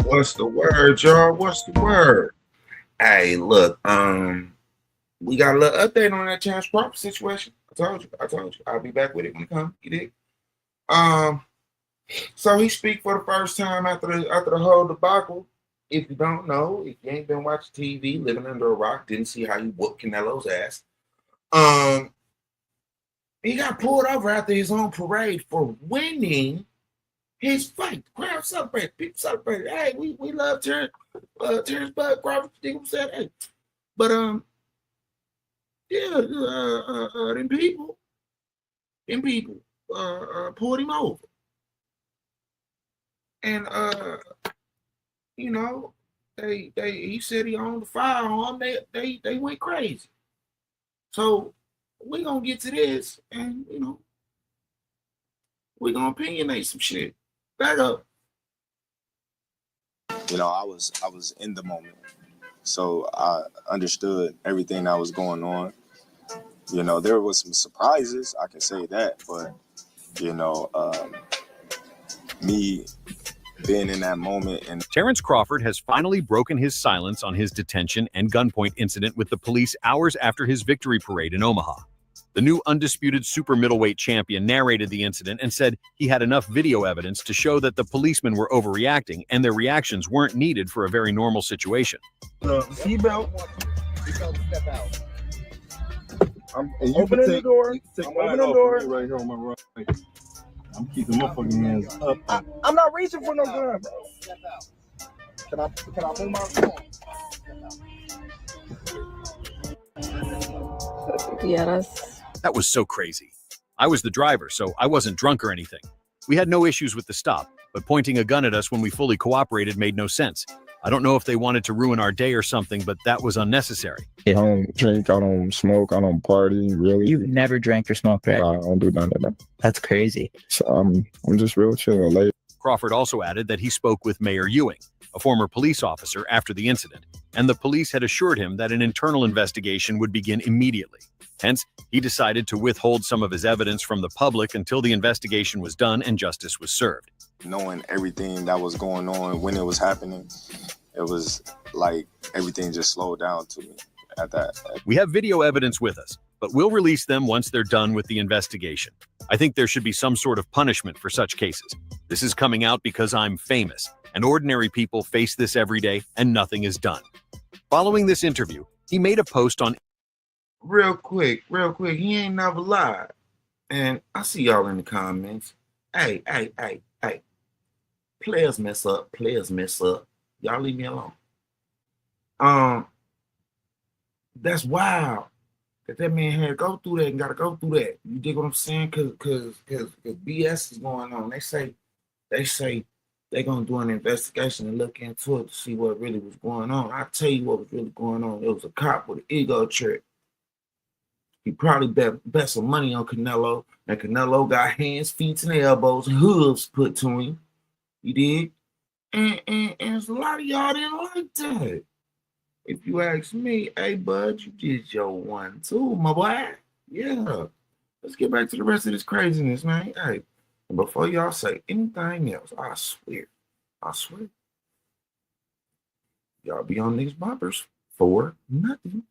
What's the word, y'all? What's the word? Hey, look, we got a little update on that Terence Crawford situation. I told you. I'll be back with it when it comes. You dig? So he speak for the first time after the whole debacle. If you don't know, if you ain't been watching TV, living under a rock, didn't see how he whooped Canelo's ass. He got pulled over after his own parade for winning his fight. The crowd celebrated. People celebrated. Hey, we love Terence. Terence Bud Crawford. People said, hey, but them people pulled him over, and he said he owned the firearm. They went crazy. So we're gonna get to this, and we're gonna opinionate some shit. Back up. I was in the moment, so I understood everything that was going on. There was some surprises, I can say that, but me being in that moment. And Terence Crawford has finally broken his silence on his detention and gunpoint incident with the police hours after his victory parade in Omaha. The new undisputed super middleweight champion narrated the incident and said he had enough video evidence to show that the policemen were overreacting and their reactions weren't needed for a very normal situation. The seatbelt. Step out. I'm opening the door. I'm opening the door. Right here on my right. I'm keeping my fucking hands up. I'm not reaching for no gun, bro. Step out. Can I move my phone? Yeah, That was so crazy. I was the driver, so I wasn't drunk or anything. We had no issues with the stop, but pointing a gun at us when we fully cooperated made no sense. I don't know if they wanted to ruin our day or something, but that was unnecessary. I don't drink, I don't smoke, I don't party, really. You never drank or smoked, right? I don't do none of that. That's crazy. So, I'm just real chill, late. Crawford also added that he spoke with Mayor Ewing, a former police officer, after the incident, and the police had assured him that an internal investigation would begin immediately. Hence, he decided to withhold some of his evidence from the public until the investigation was done and justice was served. Knowing everything that was going on when it was happening, it was like everything just slowed down to me at that. We have video evidence with us, but we'll release them once they're done with the investigation. I think there should be some sort of punishment for such cases. This is coming out because I'm famous, and ordinary people face this every day, and nothing is done. Following this interview, he made a post on... Real quick, he ain't never lied. And I see y'all in the comments. Hey. Players mess up. Y'all leave me alone. That's wild that man had to go through that and got to go through that. You dig what I'm saying? Because BS is going on. They say they're going to do an investigation and look into it to see what really was going on. I'll tell you what was really going on. It was a cop with an ego trip. He probably bet some money on Canelo, and Canelo got hands, feet, and elbows and hooves put to him. You did? And there's a lot of y'all didn't like that. If you ask me, hey, bud, you did your one too, my boy. Yeah. Let's get back to the rest of this craziness, man. Hey, and before y'all say anything else, I swear, y'all be on these bumpers for nothing.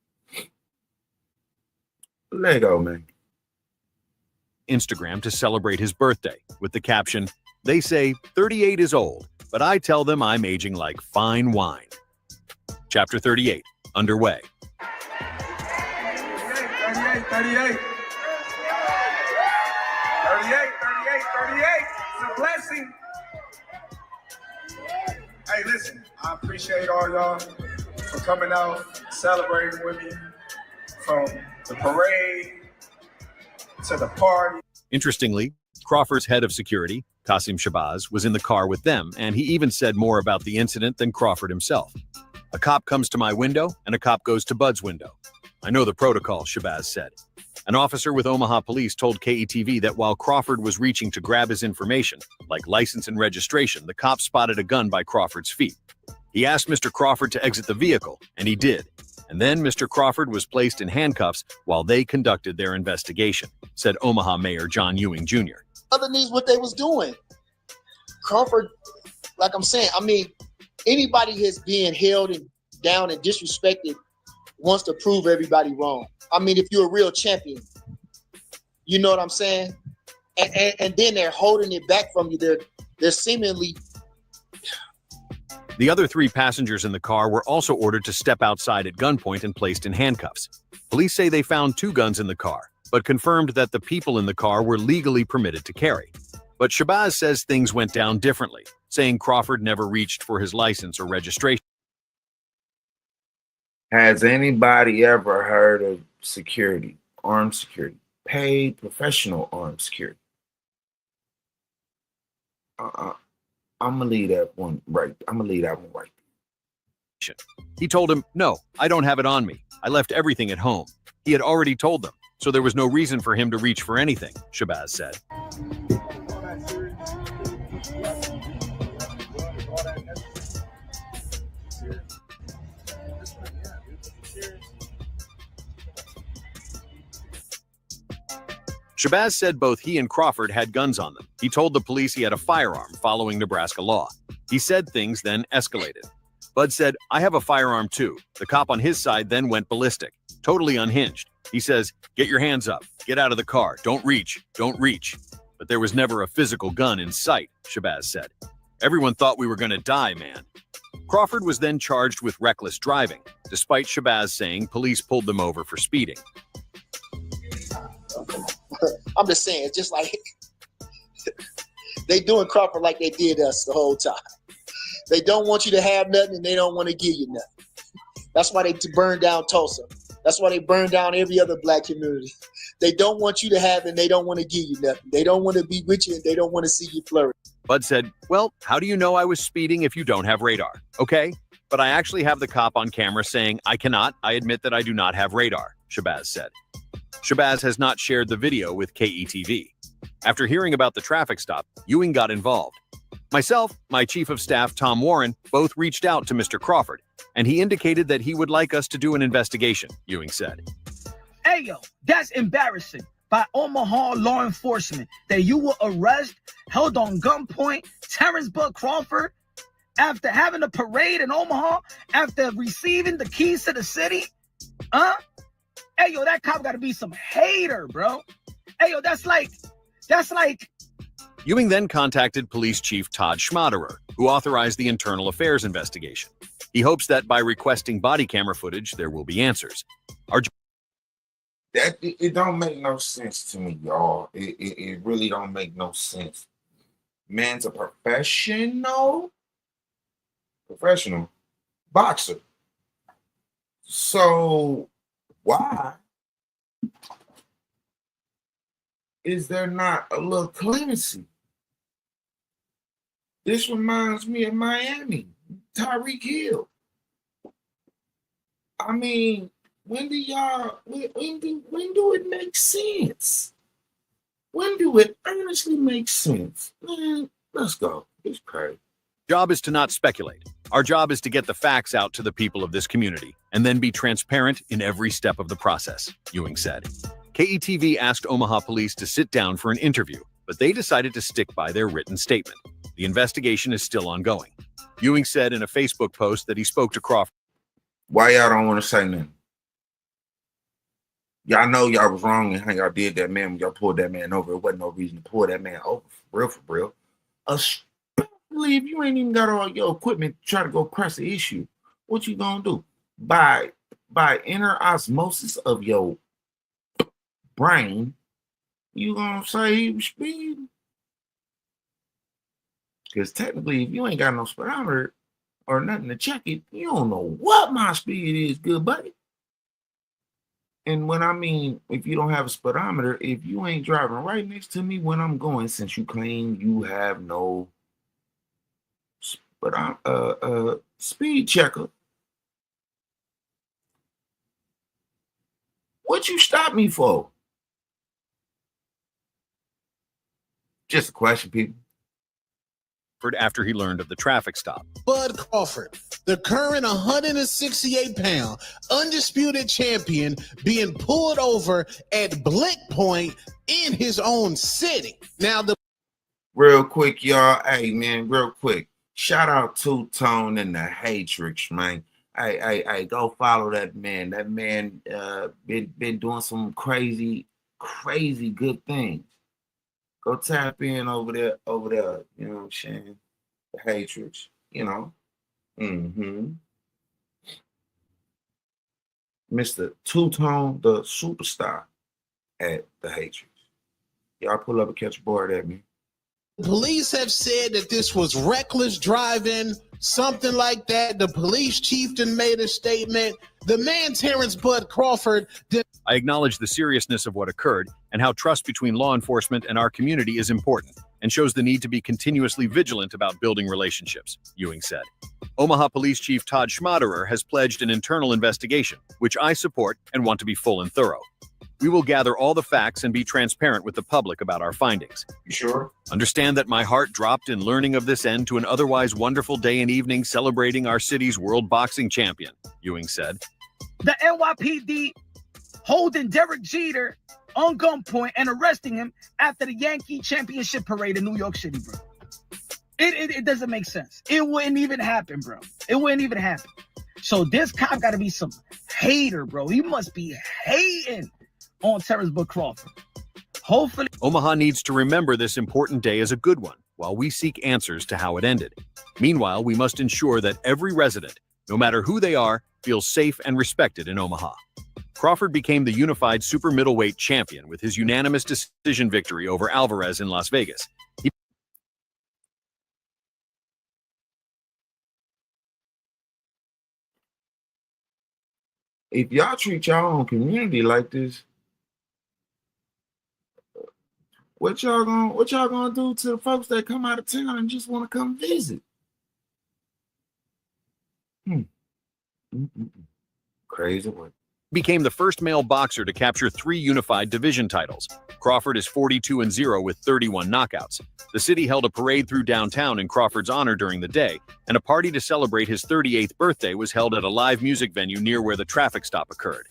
Lego, man. Instagram to celebrate his birthday with the caption, "They say 38 is old, but I tell them I'm aging like fine wine." Chapter 38, underway. 38. It's a blessing. Hey, listen, I appreciate all y'all for coming out, celebrating with me, from the parade to the party. Interestingly, Crawford's head of security, Qasim Shabazz, was in the car with them, and he even said more about the incident than Crawford himself. "A cop comes to my window, and a cop goes to Bud's window. I know the protocol," Shabazz said. An officer with Omaha police told KETV that while Crawford was reaching to grab his information, like license and registration, the cop spotted a gun by Crawford's feet. He asked Mr. Crawford to exit the vehicle, and he did. And then Mr. Crawford was placed in handcuffs while they conducted their investigation, said Omaha Mayor John Ewing Jr. Underneath what they was doing. Crawford, like I'm saying, I mean, anybody that's being held and down and disrespected wants to prove everybody wrong. I mean, if you're a real champion, you know what I'm saying? And then they're holding it back from you. They're seemingly. The other 3 passengers in the car were also ordered to step outside at gunpoint and placed in handcuffs. Police say they found 2 guns in the car, but confirmed that the people in the car were legally permitted to carry. But Shabazz says things went down differently, saying Crawford never reached for his license or registration. Has anybody ever heard of security, armed security, paid professional armed security? I'm gonna leave that one right. He told him, "No, I don't have it on me. I left everything at home." He had already told them, so there was no reason for him to reach for anything, Shabazz said. Shabazz said both he and Crawford had guns on them. He told the police he had a firearm following Nebraska law. He said things then escalated. Bud said, "I have a firearm too." The cop on his side then went ballistic, totally unhinged. He says, "Get your hands up, get out of the car, don't reach. But there was never a physical gun in sight, Shabazz said. Everyone thought we were gonna die, man. Crawford was then charged with reckless driving, despite Shabazz saying police pulled them over for speeding. I'm just saying, it's just like they doing Crawford like they did us the whole time. They don't want you to have nothing, and they don't want to give you nothing. That's why they burned down Tulsa. That's why they burned down every other black community. They don't want you to have it, and they don't want to give you nothing. They don't want to be with you, and they don't want to see you flourish. Bud said, "Well, how do you know I was speeding if you don't have radar? Okay, but I actually have the cop on camera saying I cannot. I admit that I do not have radar," Shabazz said. Shabazz has not shared the video with KETV. After hearing about the traffic stop, Ewing got involved. Myself, my chief of staff, Tom Warren, both reached out to Mr. Crawford, and he indicated that he would like us to do an investigation, Ewing said. Hey, yo, that's embarrassing by Omaha law enforcement that you will arrest, held on gunpoint, Terence Crawford after having a parade in Omaha, after receiving the keys to the city? Hey, yo, that cop got to be some hater, bro. Hey, yo, that's like. Ewing then contacted Police Chief Todd Schmaderer, who authorized the internal affairs investigation. He hopes that by requesting body camera footage, there will be answers. It don't make no sense to me, y'all. It really don't make no sense. Man's a professional boxer. So why is there not a little clemency? This reminds me of Miami, Tyreek Hill. I mean, when do it make sense? When do it honestly make sense? Man, let's go. It's crazy. Job is to not speculate. Our job is to get the facts out to the people of this community and then be transparent in every step of the process, Ewing said. KETV asked Omaha police to sit down for an interview, but they decided to stick by their written statement. The investigation is still ongoing. Ewing said in a Facebook post that he spoke to Crawford. Why y'all don't want to say nothing? Y'all know y'all was wrong in how y'all did that man when y'all pulled that man over. It wasn't no reason to pull that man over, for real. Especially if you ain't even got all your equipment to try to go press the issue. What you gonna do? By inner osmosis of your brain, you gonna say he was speeding? Because technically, if you ain't got no speedometer or nothing to check it, you don't know what my speed is, good buddy. And when I mean, if you don't have a speedometer, if you ain't driving right next to me when I'm going, since you claim you have no speed checker, what you stop me for? Just a question, people. After he learned of the traffic stop. Bud Crawford, the current 168-pound undisputed champion, being pulled over at Blick Point in his own city. Now, real quick, y'all. Hey, man, real quick. Shout out to Tone and the Hatrix, man. Hey, go follow that man. That man been doing some crazy good things. Go tap in over there, you know what I'm saying? The Hatrix, you know. Mr. Two-Tone, the superstar at the Hatrix. Y'all pull up and catch a board at me. Police have said that this was reckless driving, something like that. The police chieftain made a statement. The man, Terence Bud Crawford, I acknowledge the seriousness of what occurred and how trust between law enforcement and our community is important and shows the need to be continuously vigilant about building relationships, Ewing said. Omaha Police Chief Todd Schmaderer has pledged an internal investigation, which I support and want to be full and thorough. We will gather all the facts and be transparent with the public about our findings. You sure? Understand that my heart dropped in learning of this end to an otherwise wonderful day and evening celebrating our city's world boxing champion, Ewing said. The NYPD holding Derek Jeter on gunpoint and arresting him after the Yankee championship parade in New York City, bro. It doesn't make sense. It wouldn't even happen, bro. It wouldn't even happen. So this cop got to be some hater, bro. He must be hating on Terence Bud Crawford. Hopefully, Omaha needs to remember this important day as a good one while we seek answers to how it ended. Meanwhile, we must ensure that every resident, no matter who they are, feels safe and respected in Omaha. Crawford became the unified super middleweight champion with his unanimous decision victory over Alvarez in Las Vegas. If y'all treat y'all own community like this, what y'all gonna do to the folks that come out of town and just want to come visit? Crazy one. Became the first male boxer to capture 3 unified division titles. Crawford is 42-0 with 31 knockouts. The city held a parade through downtown in Crawford's honor during the day, and a party to celebrate his 38th birthday was held at a live music venue near where the traffic stop occurred.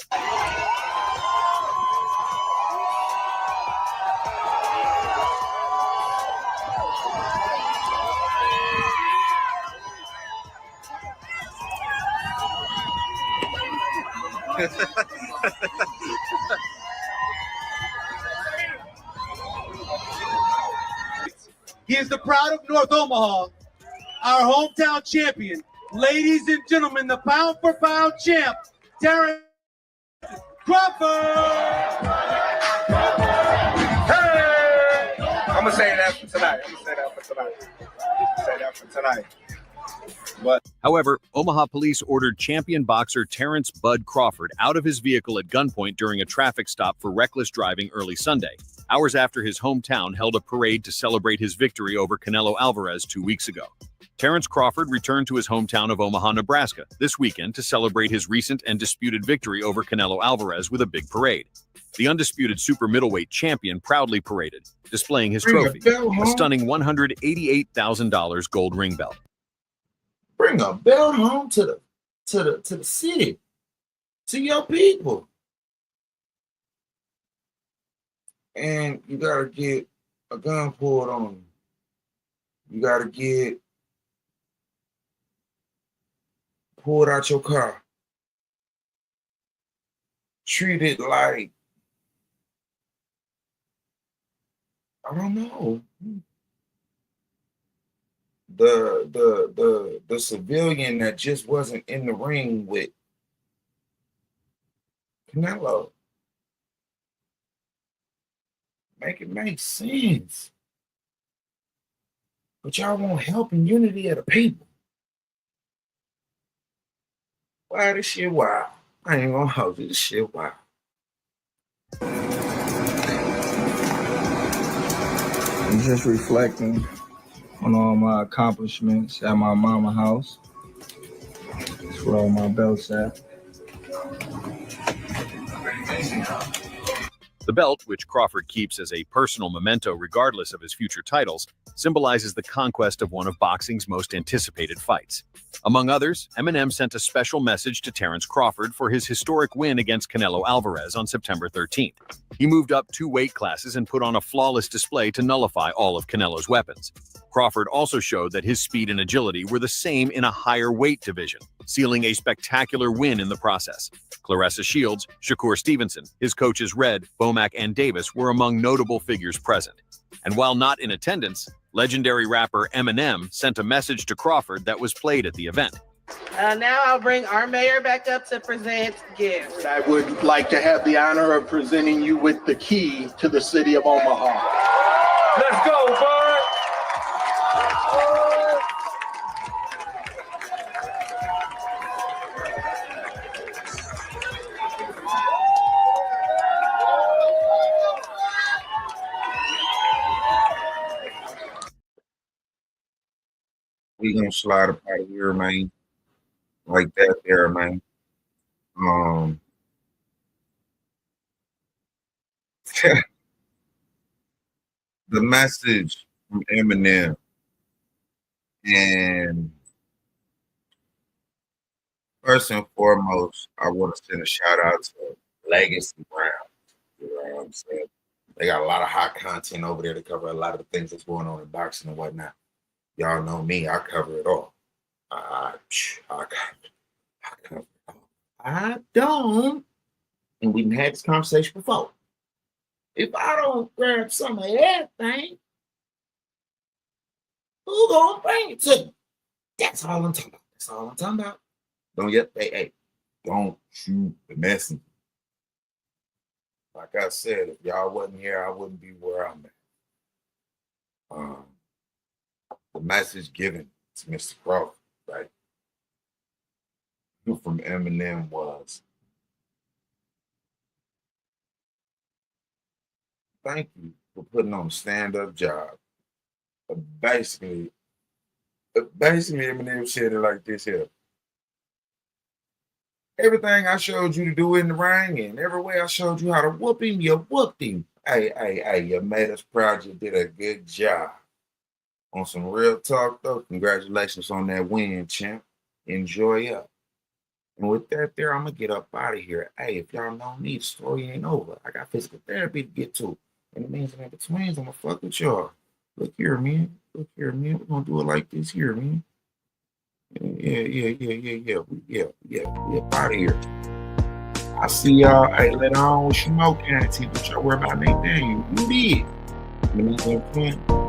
He is the pride of North Omaha, our hometown champion. Ladies and gentlemen, the pound for pound champ, Terence Crawford. Hey! I'm gonna say that for tonight. But however, Omaha police ordered champion boxer Terence Bud Crawford out of his vehicle at gunpoint during a traffic stop for reckless driving early Sunday, hours after his hometown held a parade to celebrate his victory over Canelo Alvarez 2 weeks ago. Terence Crawford returned to his hometown of Omaha, Nebraska this weekend to celebrate his recent and disputed victory over Canelo Alvarez with a big parade. The undisputed super middleweight champion proudly paraded, displaying his trophy, a stunning $188,000 gold ring belt. Bring a belt home to the city, to your people. And you gotta get a gun pulled on you. You gotta get pulled out your car. Treat it like, I don't know, the civilian that just wasn't in the ring with Canelo. Make it make sense. But y'all want help and unity of the people. Why this shit wild? I ain't gonna hold you, this shit wild. I'm just reflecting on all my accomplishments at my mama house. That's where all my belts at. The belt, which Crawford keeps as a personal memento regardless of his future titles, symbolizes the conquest of one of boxing's most anticipated fights. Among others, Eminem sent a special message to Terence Crawford for his historic win against Canelo Alvarez on September 13th. He moved up 2 weight classes and put on a flawless display to nullify all of Canelo's weapons. Crawford also showed that his speed and agility were the same in a higher weight division, sealing a spectacular win in the process. Claressa Shields, Shakur Stevenson, his coaches Red, Bomack, and Davis were among notable figures present. And while not in attendance, legendary rapper Eminem sent a message to Crawford that was played at the event. Now I'll bring our mayor back up to present gifts. I would like to have the honor of presenting you with the key to the city of Omaha. Let's go, bud. We gonna slide up out of here, man. Like that there, man. The message from Eminem, and first and foremost, I want to send a shout out to Legacy Brown. You know what I'm saying? They got a lot of hot content over there to cover a lot of the things that's going on in boxing and whatnot. Y'all know me, I cover it all. I cover it all. I don't, and we've had this conversation before. If I don't grab some of everything, who gonna bring it to me? That's all I'm talking about. That's all I'm talking about. Don't hey, don't shoot the messenger. Like I said, if y'all wasn't here, I wouldn't be where I'm at. The message given to Mr. Crawford, right, from Eminem was, thank you for putting on a stand-up job. Basically, Eminem said it like this here. Everything I showed you to do in the ring and every way I showed you how to whoop him, you whooped him. Hey, you made us proud. You did a good job. On some real talk, though, congratulations on that win, champ. Enjoy up. And with that there, I'm going to get up out of here. Hey, if y'all know me, the story ain't over. I got physical therapy to get to. And it means in between, I'm going to fuck with y'all. Look here, man. Look here, man. We're going to do it like this here, man. Yeah. We up out of here. I see y'all. Hey, later on with Smoke Anti. Don't y'all worry about anything. You did. You know what I'm saying?